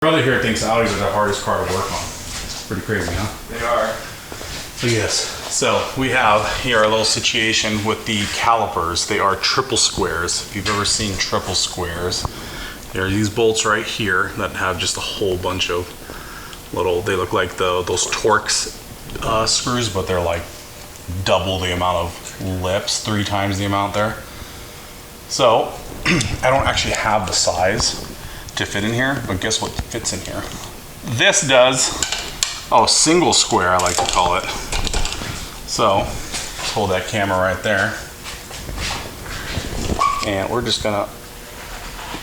Brother here thinks Audis are the hardest car to work on. It's pretty crazy, huh? They are. Look at this. So we have here a little situation with the calipers. They are triple squares. If you've ever seen triple squares, there are these bolts right here that have just a whole bunch of little, they look like those Torx screws, but they're like double the amount of lips, 3 times the amount there. So I don't actually have the size to fit in here, but guess what fits in here? This does. Oh, single square, I like to call it. So let's hold that camera right there, and we're just gonna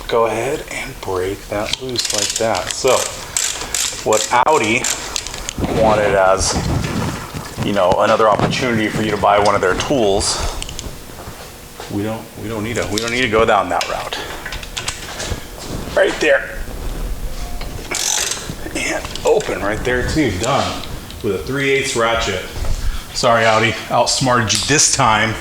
go ahead and break that loose like that. So what Audi wanted as, you know, another opportunity for you to buy one of their tools, we don't need to go down that route. Right there. And open right there too, done. With a 3/8 ratchet. Sorry Audi, outsmarted you this time.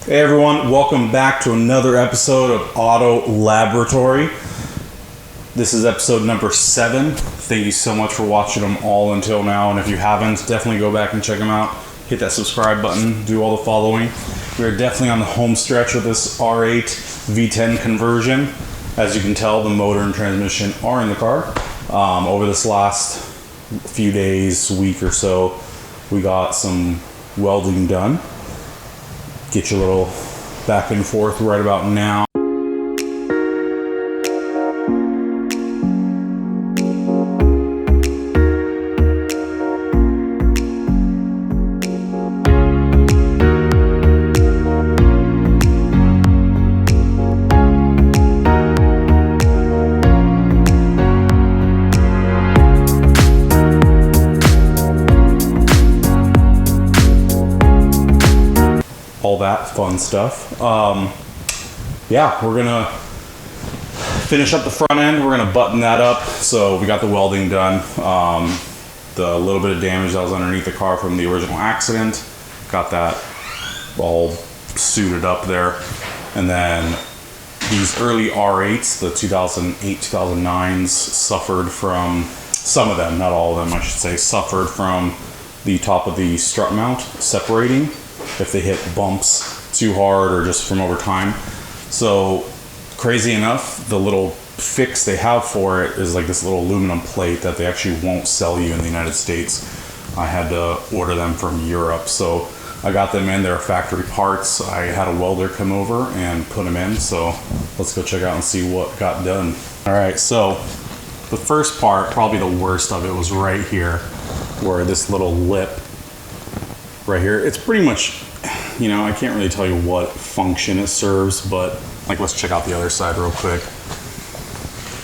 Hey everyone, welcome back to another episode of Auto Laboratory. This is episode number 7. Thank you so much for watching them all until now. And if you haven't, definitely go back and check them out. Hit that subscribe button, do all the following. We are definitely on the home stretch with this R8 V10 conversion. As you can tell, the motor and transmission are in the car. Over this last few days, week or so, we got some welding done. Get you a little back and forth right about now. All that fun stuff. Yeah, we're gonna finish up the front end. We're gonna button that up. So we got the welding done. The little bit of damage that was underneath the car from the original accident, got that all suited up there. And then these early R8s, the 2008, 2009s, suffered from, some of them, not all of them I should say, suffered from the top of the strut mount separating if they hit bumps too hard or just from over time. So crazy enough, the little fix they have for it is like this little aluminum plate that they actually won't sell you in the United States. I had to order them from Europe, so I got them in. They're factory parts. I had a welder come over and put them in, so let's go check out and see what got done. All right, so the first part, probably the worst of it, was right here where this little lip right here, it's pretty much, you know, I can't really tell you what function it serves, but like, let's check out the other side real quick.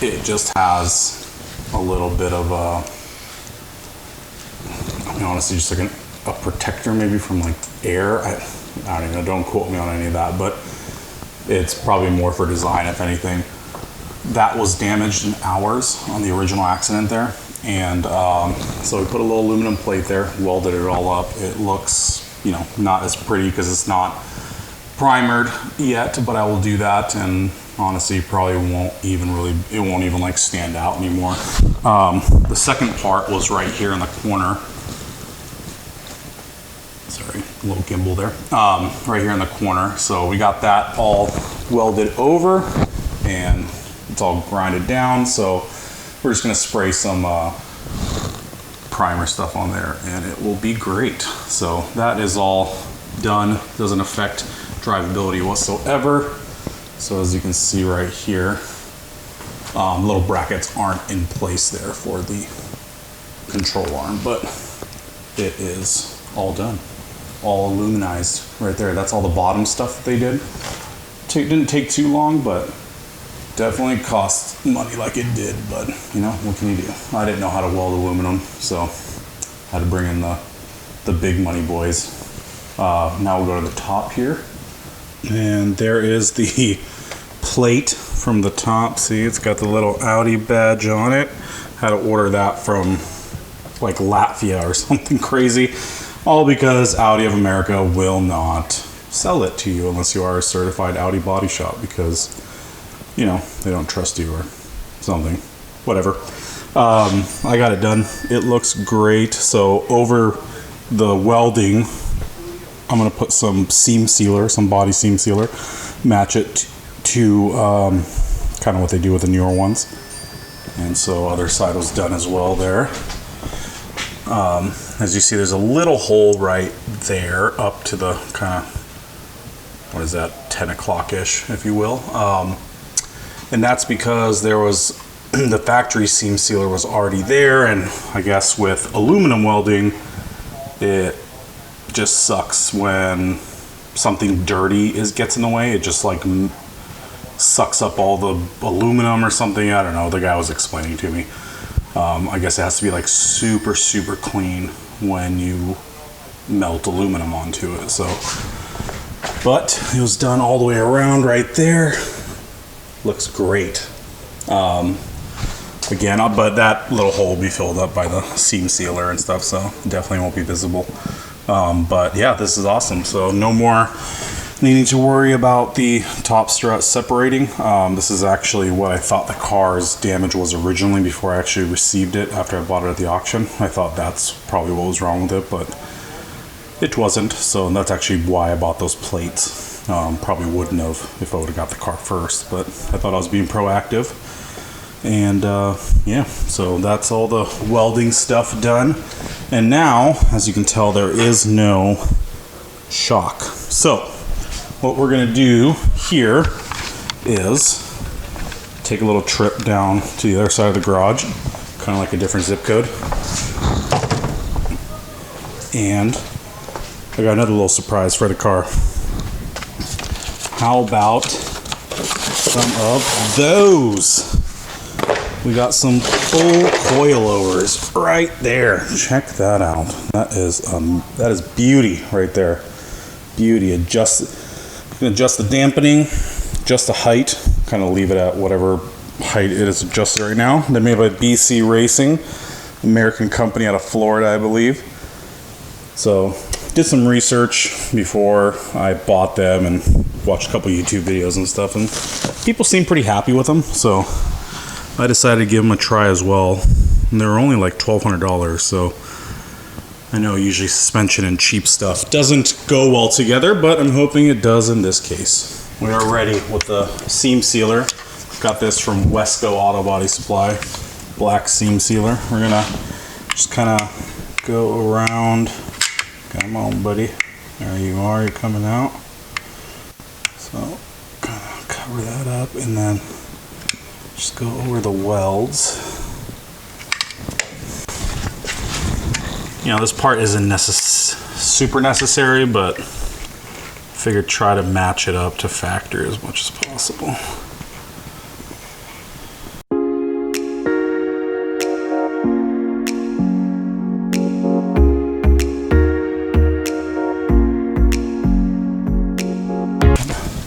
It just has a little bit of a, I mean, honestly, just like a protector maybe from like air. I don't even know, don't quote me on any of that, but it's probably more for design, if anything. That was damaged in hours on the original accident there. And so we put a little aluminum plate there, welded it all up. It looks, you know, not as pretty because it's not primered yet, but I will do that, and honestly probably won't even like stand out anymore. The second part was right here in the corner. Sorry, a little gimbal there. Right here in the corner. So we got that all welded over and it's all grinded down. So we're just gonna spray some primer stuff on there and it will be great. So that is all done. Doesn't affect drivability whatsoever. So as you can see right here, little brackets aren't in place there for the control arm, but it is all done. All aluminized right there. That's all the bottom stuff that they did. Didn't take too long, but definitely cost money like it did, but you know, what can you do? I didn't know how to weld aluminum, so had to bring in the big money boys. Now we'll go to the top here. And there is the plate from the top. See, it's got the little Audi badge on it. Had to order that from like Latvia or something crazy, all because Audi of America will not sell it to you unless you are a certified Audi body shop, because, you know, they don't trust you or something. Whatever. I got it done. It looks great. So over the welding, I'm going to put some seam sealer, some body seam sealer, match it to kind of what they do with the newer ones. And so other side was done as well there. As you see, there's a little hole right there up to the kind of, what is that, 10 o'clock-ish, if you will. And that's because there was, the factory seam sealer was already there, and I guess with aluminum welding, it just sucks when something dirty gets in the way. It just like sucks up all the aluminum or something. I don't know, the guy was explaining to me. I guess it has to be like super clean when you melt aluminum onto it. So, but it was done all the way around right there. Looks great. Again, but that little hole will be filled up by the seam sealer and stuff, so definitely won't be visible. But yeah, this is awesome. So no more needing to worry about the top strut separating. This is actually what I thought the car's damage was originally before I actually received it after I bought it at the auction. I thought that's probably what was wrong with it, but it wasn't. So that's actually why I bought those plates. Probably wouldn't have if I would have got the car first, but I thought I was being proactive. And yeah, so that's all the welding stuff done. And now, as you can tell, there is no shock. So what we're gonna do here is take a little trip down to the other side of the garage, kind of like a different zip code. And I got another little surprise for the car. How about some of those? We got some full coilovers right there. Check that out. That is beauty right there. Beauty. Adjust the dampening, adjust the height. Kind of leave it at whatever height it is adjusted right now. They're made by BC Racing, American company out of Florida, I believe. So did some research before I bought them and watched a couple YouTube videos and stuff, and people seem pretty happy with them. So I decided to give them a try as well, and they were only like $1,200, so I know usually suspension and cheap stuff doesn't go well together, but I'm hoping it does in this case. We are ready with the seam sealer. Got this from Wesco Auto Body Supply, black seam sealer. We're gonna just kind of go around. Come on, buddy. There you are, you're coming out. So kind of cover that up, and then just go over the welds. You know, this part isn't super necessary, but figured try to match it up to factory as much as possible.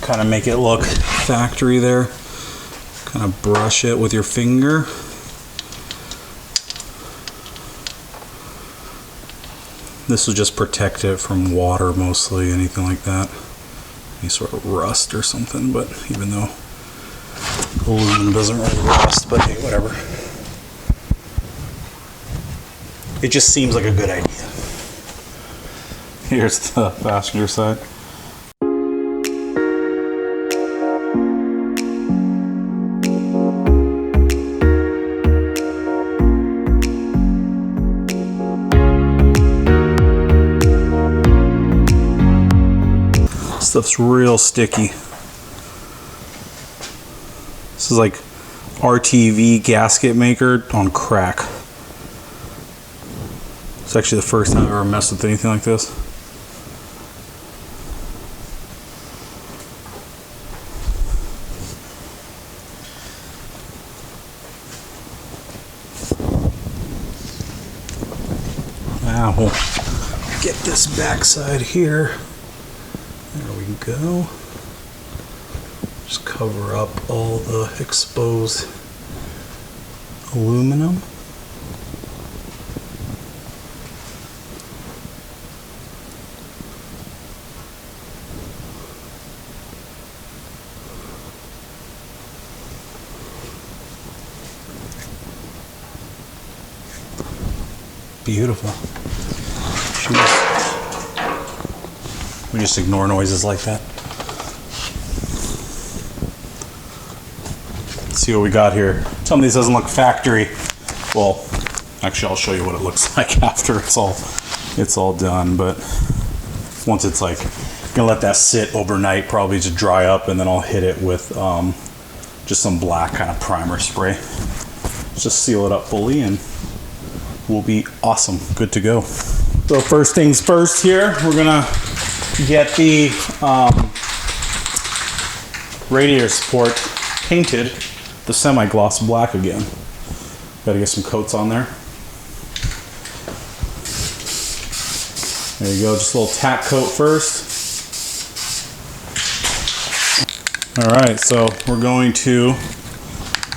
Kind of make it look factory there. Kind of brush it with your finger. This will just protect it from water mostly, anything like that. Any sort of rust or something, but even though aluminum doesn't really rust, but hey, whatever. It just seems like a good idea. Here's the passenger side. Stuff's real sticky. This is like RTV gasket maker on crack. It's actually the first time I've ever messed with anything like this. Now we'll get this backside here. There we go. Just cover up all the exposed aluminum. Beautiful. We just ignore noises like that. Let's see what we got here. Tell me this doesn't look factory. Well, actually I'll show you what it looks like after it's all done, but once it's like, gonna let that sit overnight probably to dry up, and then I'll hit it with just some black kind of primer spray. Just seal it up fully and we'll be awesome, good to go. So first things first here, we're gonna get the radiator support painted the semi-gloss black again. Gotta get some coats on there. There you go, just a little tack coat first. All right, so we're going to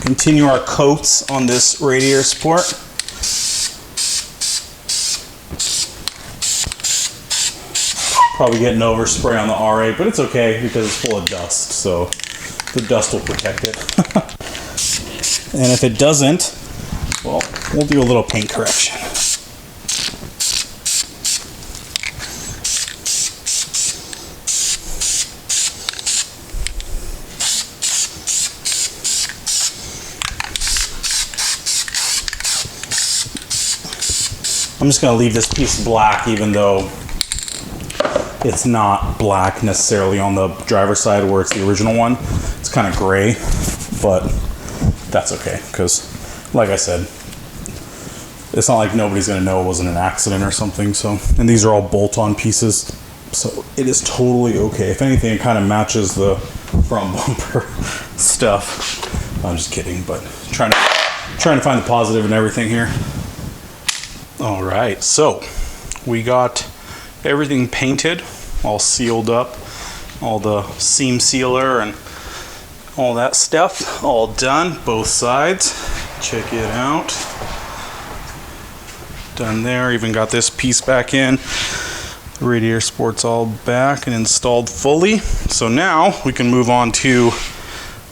continue our coats on this radiator support. Probably getting overspray on the R8, but it's okay because it's full of dust, so the dust will protect it. And if it doesn't, well, we'll do a little paint correction. I'm just going to leave this piece black, even though it's not black necessarily on the driver's side where it's the original one. It's kind of gray, but that's okay because, like I said, it's not like nobody's going to know it wasn't an accident or something. So, and these are all bolt-on pieces, so it is totally okay. If anything, it kind of matches the front bumper stuff. I'm just kidding, but trying to find the positive in everything here. All right, so we got everything painted, all sealed up, all the seam sealer and all that stuff, all done, both sides. Check it out. Done there, even got this piece back in. Radiator support's all back and installed fully. So now we can move on to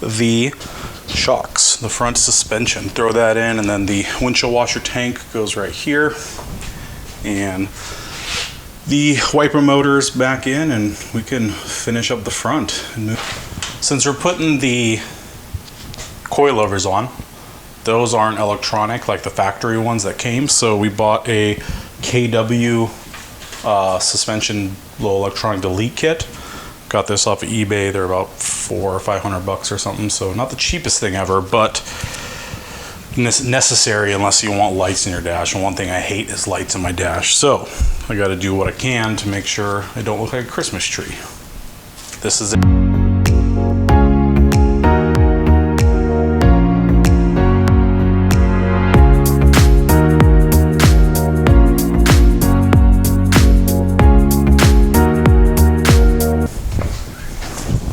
the shocks, the front suspension. Throw that in, and then the windshield washer tank goes right here, and the wiper motor's back in, and we can finish up the front. Since we're putting the coilovers on, those aren't electronic like the factory ones that came, so we bought a KW suspension little electronic delete kit. Got this off of eBay. They're about $400 or $500 or something, so not the cheapest thing ever, but necessary unless you want lights in your dash. And one thing I hate is lights in my dash, so I got to do what I can to make sure I don't look like a Christmas tree. This is it.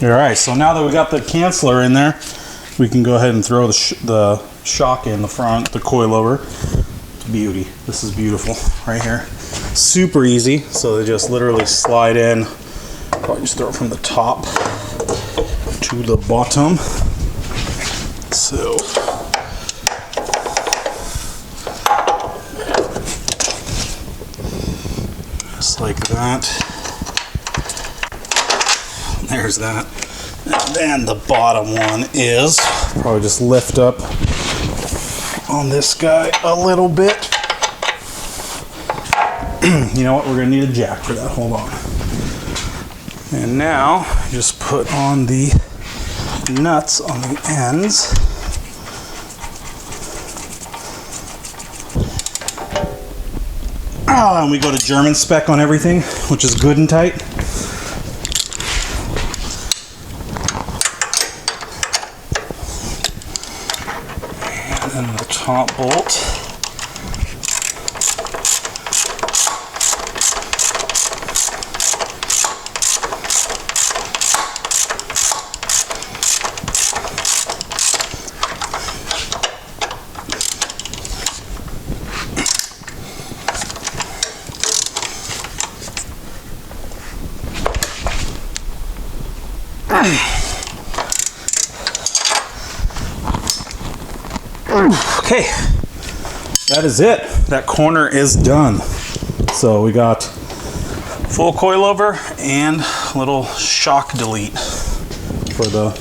All right, so now that we got the canceller in there, we can go ahead and throw the shock in the front, the coilover. Beauty. This is beautiful right here. Super easy. So they just literally slide in. Probably just throw it from the top to the bottom. So just like that. There's that. And then the bottom one is probably just lift up on this guy a little bit. You know what? We're going to need a jack for that. Hold on. And now just put on the nuts on the ends. And we go to German spec on everything, which is good and tight. And the top bolt. Okay, that is it. That corner is done. So we got full coilover and a little shock delete for the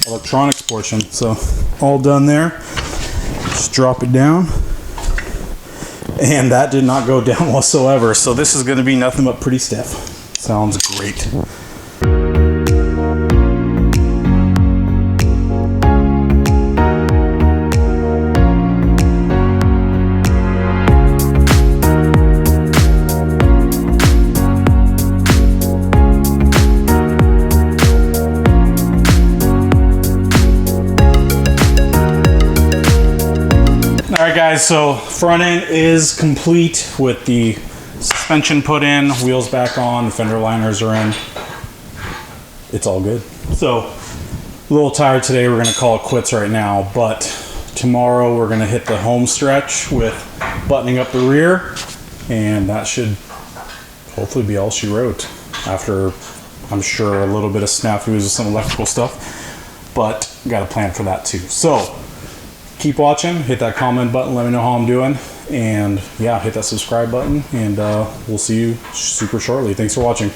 electronics portion. So all done there. Just drop it down. And that did not go down whatsoever. So this is going to be nothing but pretty stiff. Sounds great. Alright guys, so front end is complete with the suspension put in, wheels back on, fender liners are in. It's all good. So, a little tired today, we're going to call it quits right now, but tomorrow we're going to hit the home stretch with buttoning up the rear, and that should hopefully be all she wrote after, I'm sure, a little bit of snafus with some electrical stuff, but got a plan for that too. So, keep watching, hit that comment button, let me know how I'm doing, and yeah, hit that subscribe button, and we'll see you super shortly. Thanks for watching.